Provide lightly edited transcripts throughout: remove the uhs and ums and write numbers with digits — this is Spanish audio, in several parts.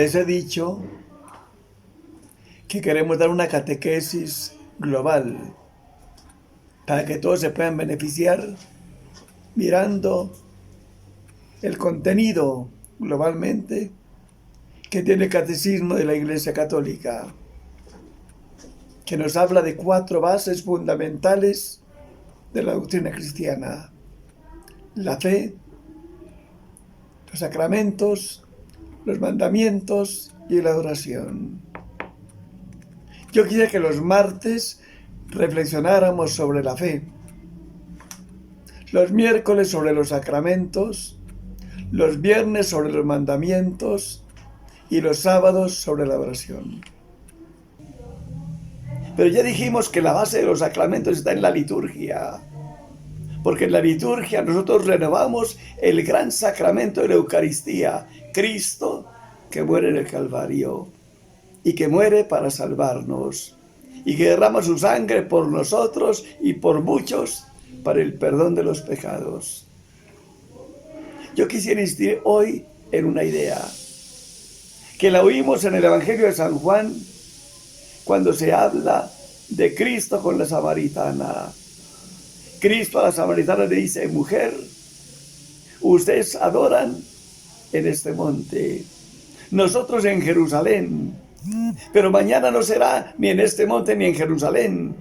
Les he dicho que queremos dar una catequesis global para que todos se puedan beneficiar mirando el contenido globalmente que tiene el Catecismo de la Iglesia Católica, que nos habla de 4 bases fundamentales de la doctrina cristiana: la fe, los sacramentos, los mandamientos y la adoración. Yo quisiera que los martes reflexionáramos sobre la fe, los miércoles sobre los sacramentos, los viernes sobre los mandamientos y los sábados sobre la oración. Pero ya dijimos que la base de los sacramentos está en la liturgia, porque en la liturgia nosotros renovamos el gran sacramento de la Eucaristía, Cristo que muere en el Calvario y que muere para salvarnos y que derrama su sangre por nosotros y por muchos para el perdón de los pecados. Yo quisiera insistir hoy en una idea que la oímos en el Evangelio de San Juan cuando se habla de Cristo con la samaritana. Cristo a la samaritana le dice: mujer, ustedes adoran en este monte, nosotros en Jerusalén, pero mañana no será ni en este monte ni en Jerusalén,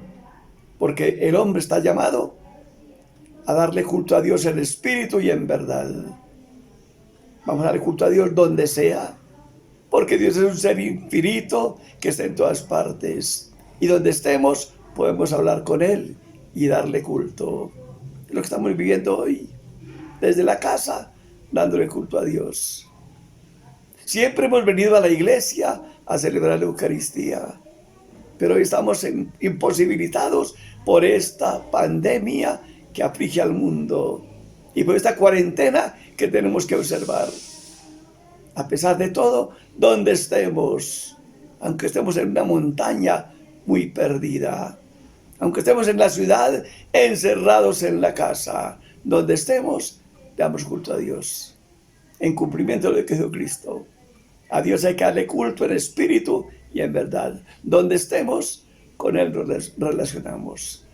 porque el hombre está llamado a darle culto a Dios en espíritu y en verdad. Vamos a darle culto a Dios donde sea, porque Dios es un ser infinito que está en todas partes, y donde estemos podemos hablar con Él y darle culto. Es lo que estamos viviendo hoy, desde la casa, dándole culto a Dios. Siempre hemos venido a la iglesia a celebrar la Eucaristía, pero hoy estamos imposibilitados por esta pandemia que aflige al mundo y por esta cuarentena que tenemos que observar. A pesar de todo, donde estemos, aunque estemos en una montaña muy perdida, aunque estemos en la ciudad, encerrados en la casa, donde estemos, damos culto a Dios, en cumplimiento de lo que dijo Cristo. A Dios hay que darle culto en espíritu y en verdad. Donde estemos, con Él nos relacionamos.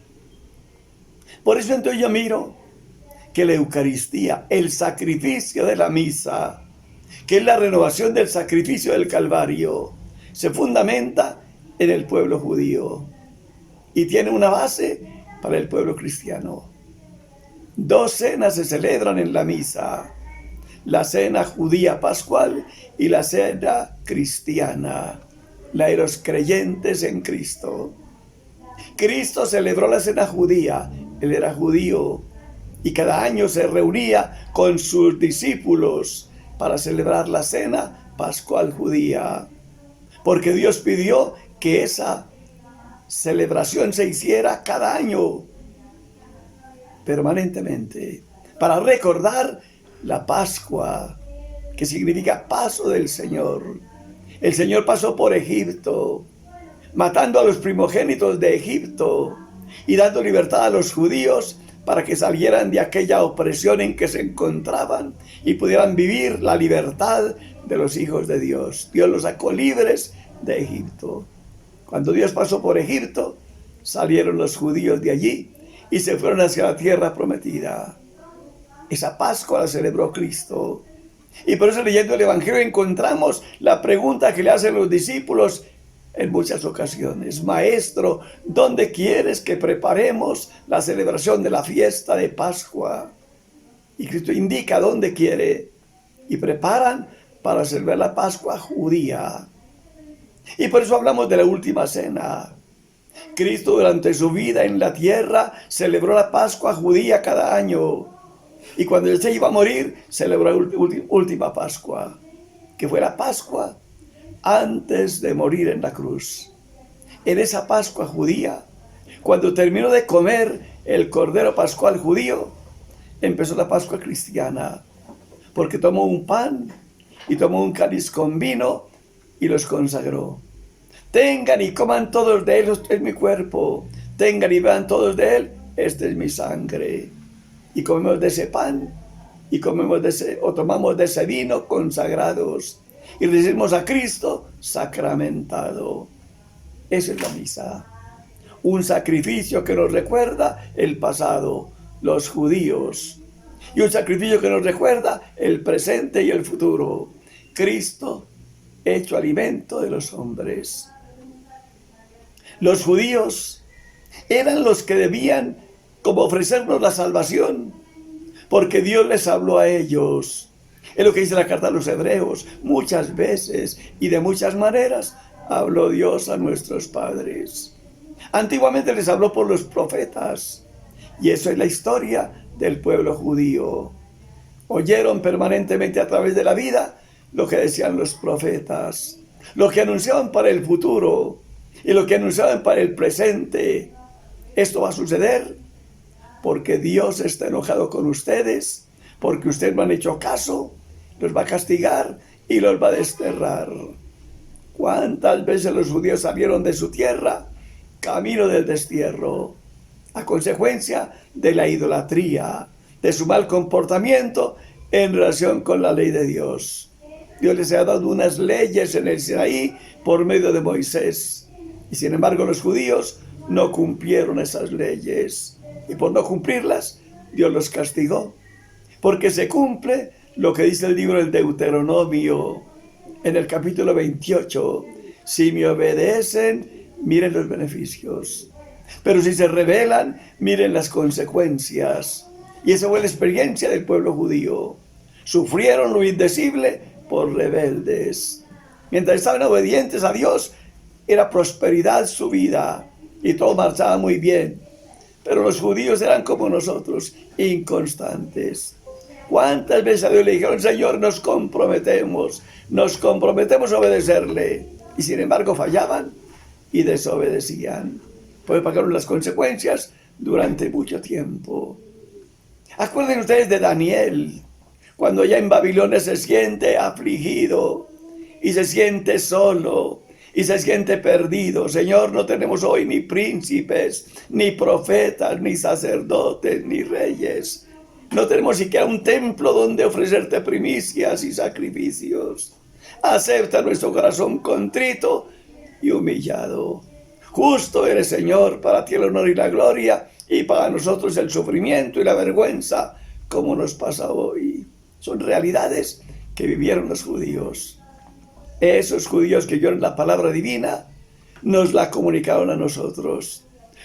Por eso entonces yo miro que la Eucaristía, el sacrificio de la misa, que es la renovación del sacrificio del Calvario, se fundamenta en el pueblo judío y tiene una base para el pueblo cristiano. 2 cenas se celebran en la misa: la cena judía pascual y la cena cristiana, la de los creyentes en Cristo. Cristo celebró la cena judía, Él era judío, y cada año se reunía con sus discípulos para celebrar la cena pascual judía, porque Dios pidió que esa celebración se hiciera cada año, permanentemente, para recordar la Pascua, que significa paso del Señor. El Señor pasó por Egipto, matando a los primogénitos de Egipto y dando libertad a los judíos para que salieran de aquella opresión en que se encontraban y pudieran vivir la libertad de los hijos de Dios. Dios los sacó libres de Egipto. Cuando Dios pasó por Egipto, salieron los judíos de allí y se fueron hacia la tierra prometida. Esa Pascua la celebró Cristo. Y por eso, leyendo el Evangelio, encontramos la pregunta que le hacen los discípulos en muchas ocasiones: Maestro, ¿dónde quieres que preparemos la celebración de la fiesta de Pascua? Y Cristo indica dónde quiere, y preparan para celebrar la Pascua judía. Y por eso hablamos de la última cena. Cristo, durante su vida en la tierra, celebró la Pascua judía cada año. Y cuando Él se iba a morir, celebró la última Pascua, que fue la Pascua antes de morir en la cruz. En esa Pascua judía, cuando terminó de comer el cordero pascual judío, empezó la Pascua cristiana, porque tomó un pan y tomó un cáliz con vino y los consagró. Tengan y coman todos de él, este es mi cuerpo. Tengan y beban todos de él, esta es mi sangre. Y comemos de ese pan y comemos de ese, o tomamos de ese vino consagrados. y recibimos a Cristo sacramentado. Eso es la misa. Un sacrificio que nos recuerda el pasado, los judíos. Y un sacrificio que nos recuerda el presente y el futuro. Cristo hecho alimento de los hombres. Los judíos eran los que debían como ofrecernos la salvación, porque Dios les habló a ellos. Es lo que dice la carta a los hebreos. Muchas veces y de muchas maneras habló Dios a nuestros padres. Antiguamente les habló por los profetas. Y eso es la historia del pueblo judío. Oyeron permanentemente a través de la vida lo que decían los profetas, lo que anunciaban para el futuro y lo que anunciaban para el presente. Esto va a suceder porque Dios está enojado con ustedes, porque ustedes no han hecho caso, los va a castigar y los va a desterrar. ¿Cuántas veces los judíos salieron de su tierra camino del destierro, a consecuencia de la idolatría, de su mal comportamiento en relación con la ley de Dios? Dios les ha dado unas leyes en el Sinaí por medio de Moisés. Y sin embargo los judíos no cumplieron esas leyes. Y por no cumplirlas, Dios los castigó. Porque se cumple lo que dice el libro del Deuteronomio, en el capítulo 28. Si me obedecen, miren los beneficios. Pero si se rebelan, miren las consecuencias. Y esa fue la experiencia del pueblo judío. Sufrieron lo indecible por rebeldes. Mientras estaban obedientes a Dios, era prosperidad su vida y todo marchaba muy bien. Pero los judíos eran como nosotros, inconstantes. ¿Cuántas veces a Dios le dijeron: Señor, nos comprometemos a obedecerle? Y sin embargo fallaban y desobedecían. Pues pagaron las consecuencias durante mucho tiempo. Acuerden ustedes de Daniel, cuando ya en Babilonia se siente afligido y se siente solo y se siente perdido. Señor, no tenemos hoy ni príncipes, ni profetas, ni sacerdotes, ni reyes. No tenemos siquiera un templo donde ofrecerte primicias y sacrificios. Acepta nuestro corazón contrito y humillado. Justo eres, Señor, para ti el honor y la gloria, y para nosotros el sufrimiento y la vergüenza, como nos pasa hoy. Son realidades que vivieron los judíos. Esos judíos que oyeron la palabra divina nos la comunicaron a nosotros.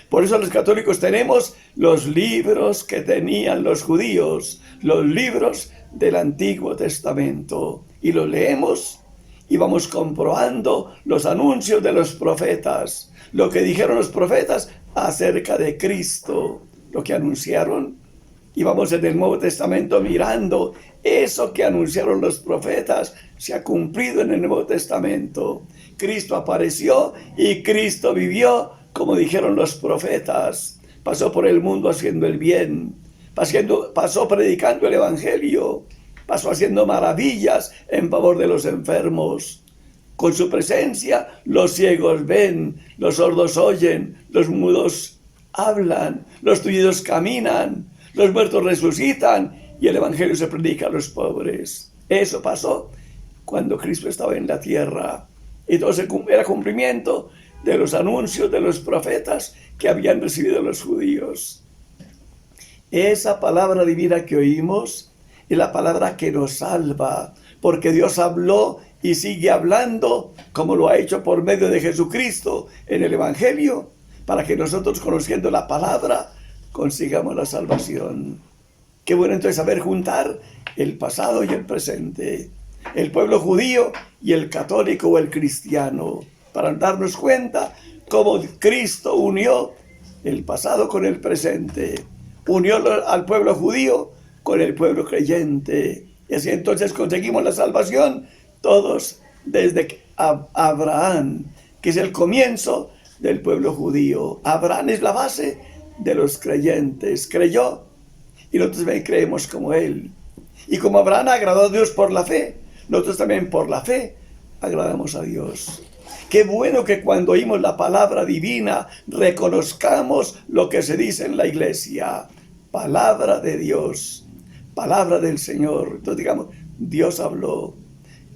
Por eso los católicos tenemos los libros que tenían los judíos, los libros del Antiguo Testamento. Y los leemos y vamos comprobando los anuncios de los profetas, lo que dijeron los profetas acerca de Cristo, lo que anunciaron. Y vamos en el Nuevo Testamento mirando eso que anunciaron los profetas se ha cumplido en el Nuevo Testamento. Cristo apareció y Cristo vivió como dijeron los profetas. Pasó por el mundo haciendo el bien, pasó predicando el Evangelio, pasó haciendo maravillas en favor de los enfermos. Con su presencia los ciegos ven, los sordos oyen, los mudos hablan, los tullidos caminan, los muertos resucitan y el Evangelio se predica a los pobres. Eso pasó cuando Cristo estaba en la tierra. Entonces era cumplimiento de los anuncios de los profetas que habían recibido los judíos. Esa palabra divina que oímos es la palabra que nos salva, porque Dios habló y sigue hablando, como lo ha hecho por medio de Jesucristo en el Evangelio, para que nosotros, conociendo la palabra, consigamos la salvación. Qué bueno entonces saber juntar el pasado y el presente, el pueblo judío y el católico o el cristiano, para darnos cuenta cómo Cristo unió el pasado con el presente, unió al pueblo judío con el pueblo creyente, y así entonces conseguimos la salvación todos desde Abraham, que es el comienzo del pueblo judío. Abraham es la base de los creyentes, creyó y nosotros también creemos como él. Y como Abraham agradó a Dios por la fe, nosotros también por la fe agradamos a Dios. Qué bueno que cuando oímos la palabra divina reconozcamos lo que se dice en la iglesia. Palabra de Dios, palabra del Señor. Entonces digamos, Dios habló.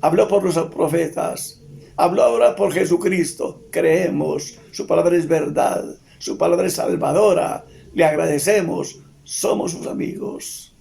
habló por los profetas, habló ahora por Jesucristo. Creemos, su palabra es verdad, su palabra es salvadora. Le agradecemos, somos sus amigos.